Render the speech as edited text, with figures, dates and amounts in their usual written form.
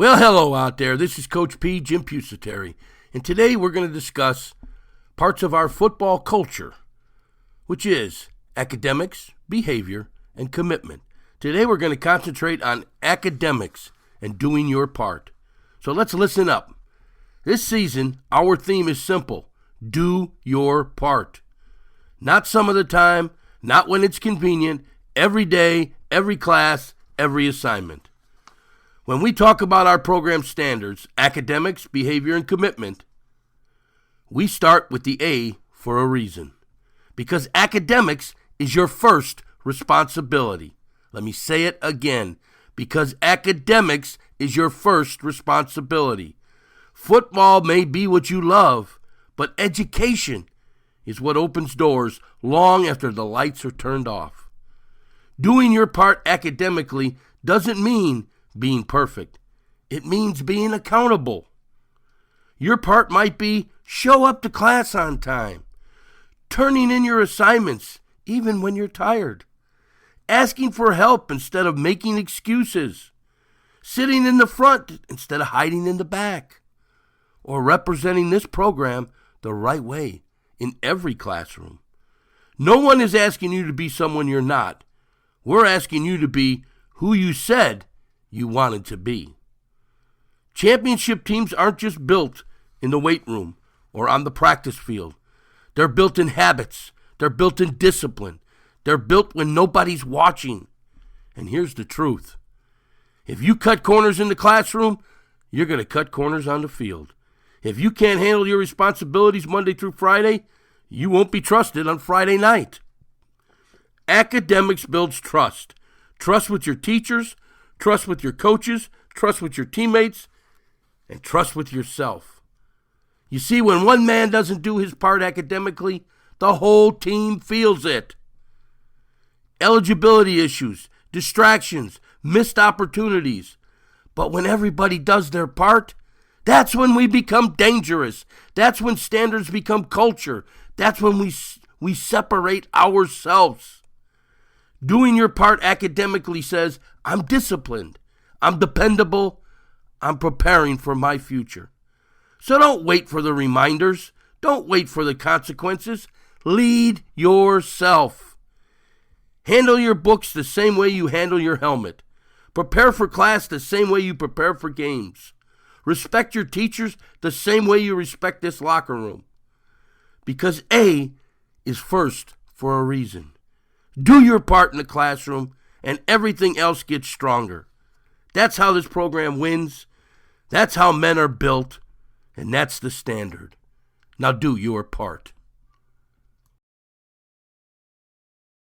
Well, hello out there. This is Coach P, Jim Pusateri, and today we're going to discuss parts of our football culture, which is academics, behavior, and commitment. Today we're going to concentrate on academics and doing your part. So let's listen up. This season, our theme is simple. Do your part. Not some of the time, not when it's convenient, every day, every class, every assignment. When we talk about our program standards, academics, behavior, and commitment, we start with the A for a reason. Because academics is your first responsibility. Let me say it again. Because academics is your first responsibility. Football may be what you love, but education is what opens doors long after the lights are turned off. Doing your part academically doesn't mean being perfect. It means being accountable. Your part might be show up to class on time, turning in your assignments even when you're tired, asking for help instead of making excuses, sitting in the front instead of hiding in the back, or representing this program the right way in every classroom. No one is asking you to be someone you're not. We're asking you to be who you said you wanted to be. Championship teams aren't just built in the weight room or on the practice field. They're built in habits. They're built in discipline. They're built when nobody's watching. And here's the truth. If you cut corners in the classroom, you're going to cut corners on the field. If you can't handle your responsibilities Monday through Friday, you won't be trusted on Friday night. Academics builds trust. Trust with your teachers, trust with your coaches, trust with your teammates, and trust with yourself. You see, when one man doesn't do his part academically, the whole team feels it. Eligibility issues, distractions, missed opportunities. But when everybody does their part, that's when we become dangerous. That's when standards become culture. That's when we separate ourselves. Doing your part academically says, I'm disciplined, I'm dependable, I'm preparing for my future. So don't wait for the reminders. Don't wait for the consequences. Lead yourself. Handle your books the same way you handle your helmet. Prepare for class the same way you prepare for games. Respect your teachers the same way you respect this locker room. Because A is first for a reason. Do your part in the classroom, and everything else gets stronger. That's how this program wins. That's how men are built, and that's the standard. Now do your part.